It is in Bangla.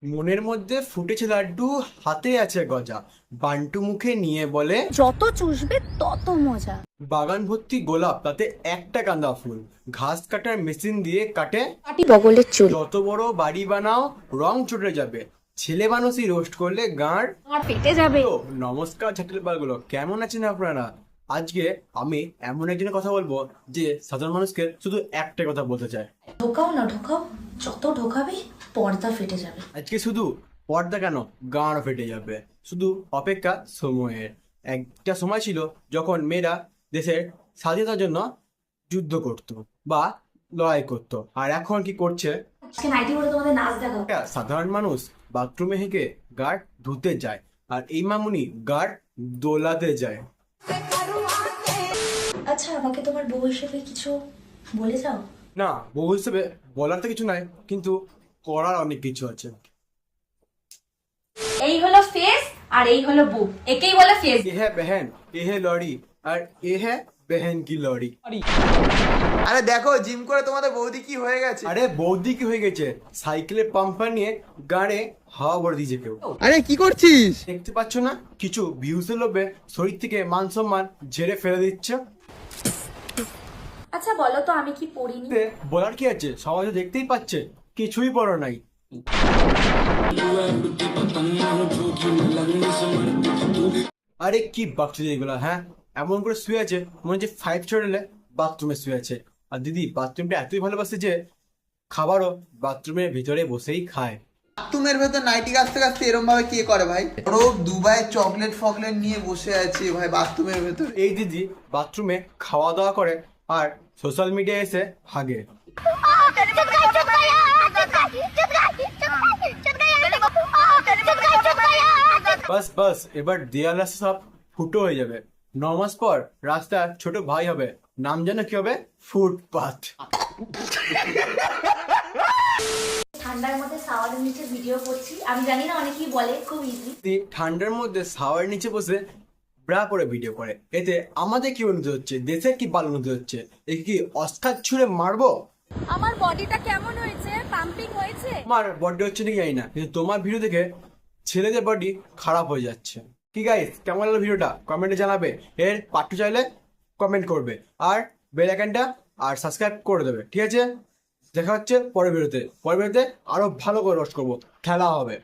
মনের মধ্যে ফুটেছে লাড্ডু, হাতে আছে গজা। বান্টু মুখে নিয়ে বলে, যত চুষবে তত মজা। বাগান ভর্তি গোলাপ, তাতে একটা গাঁদা ফুল। ঘাস কাটার মেশিন দিয়ে কাটে, কাটি বগলের চুল। যত বড় বাড়ি বানাও রং চটে যাবে। ছেলে মানুষই রোস্ট করলে গাঁড়। আর পেটে যাবে। তো নমস্কার ছেটেল পালগুলো, কেমন আছেন আপনারা? আজকে আমি এমন একজনের কথা বলবো যে সাধারণ মানুষকে শুধু একটা কথা বলতে চায়, ঢোকাও না ঢোকাও, যত ঢোকাবে পর্দা ফেটে যাবে। আজকে শুধু পর্দা কেন, গাঁড় ফেটে যাবে। শুধু অপেক্ষা সময়ের। একটা সময় ছিল যখন মেয়েরা দেশের স্বাধীনতার জন্য যুদ্ধ করত বা লড়াই করত, আর এখন কি করছে? আজকে নাইটি পরে তোমাদের নাচ দেখাও। একটা সাধারণ মানুষ বাথরুমে হেঁকে গার্ড ধুতে যায়, আর এই মামুনি গার্ড দোলাতে যায়। আচ্ছা, আমাকে তোমার বউ হিসেবে কিছু বলে যাও। না, বউ হিসেবে বলার তো কিছু নাই, কিন্তু করার অনেক কিছু আছে। এই হলো ফেস আর এই হলো বুক, একেই বলে ফেস। এ হ্যাঁ বেহেন, এ হ্যাঁ লড়ি, আর এ হ্যাঁ বেহেন কি লড়ি। আরে দেখো, জিম করে তোমাদের বৌদি কি হয়ে গেছে। আরে বৌদি কি হয়ে গেছে, সাইকেলে পাম্পার নিয়ে গাড়ে হাওয়া ভরে দিয়েছে কেউ। আরে কি করছিস? দেখতে পাচ্ছ না, কিছু ভিউজের লোভে শরীর থেকে মান সম্মান ঝেড়ে ফেলে দিচ্ছে। আচ্ছা বলো তো, আমি কি পড়িনি? এতে বলার কি আছে, সবাই তো দেখতেই পাচ্ছে কিছুই পড়ো নাই। আরে কি বাচ্চা এগুলো, হ্যাঁ? এমন করে শুয়ে আছে মনে হচ্ছে 5 ছেড়ে বাথরুমে শুয়ে আছে। আর দিদি বাথরুমটা এতই ভালোবাসে যে খাবারও বাথরুমের ভিতরে বসেই খায়। বাথরুমের ভেতর নাইটি কাচতে কাচতে এরম ভাবে কে করে ভাই? ওরও দুবাই চকলেট ফকলেট নিয়ে বসে আছে ভাই বাথরুমের ভেতর। এই দিদি বাথরুমে খাওয়া দাওয়া করে আর সোশ্যাল মিডিয়ায় এসে ভাগে। বাস বাস, এবার দেয়াল রাস্তা সব ফুটো হয়ে যাবে। 9 মাস পর রাস্তার ছোট ভাই হবে, নাম জানো কি হবে? ফুটপাথ। ঠান্ডার মধ্যে সাওয়ারের নিচে ভিডিও করছি, আমি জানি না অনেকেই বলে খুব ইজি। দিদি ঠান্ডার মধ্যে শাওয়ার নিচে বসে ব্রা করে ভিডিও করে, এতে আমাদের কি উন্নতি হচ্ছে, দেশের কি ভালো উন্নতি হচ্ছে? একে কি অস্কার ছুঁড়ে মারবো? আমার বডিটা কেমন হয়েছে? পাম্পিং হয়েছে? তোমার বডি হচ্ছে নাকি জানি না, কিন্তু তোমার ভিডিও দেখে ছেলেদের বডি খারাপ হয়ে যাচ্ছে। কি গাইস, কেমন লাগলো ভিডিওটা কমেন্টে জানাবে। এর পার্ট 2 চাইলে কমেন্ট করবে, আর বেল আইকনটা আর সাবস্ক্রাইব করে দেবে, ঠিক আছে? দেখা হচ্ছে পরের ভিডিওতে। পরের ভিডিওতে আরো ভালো করে রোস্ট করবো, খেলা হবে।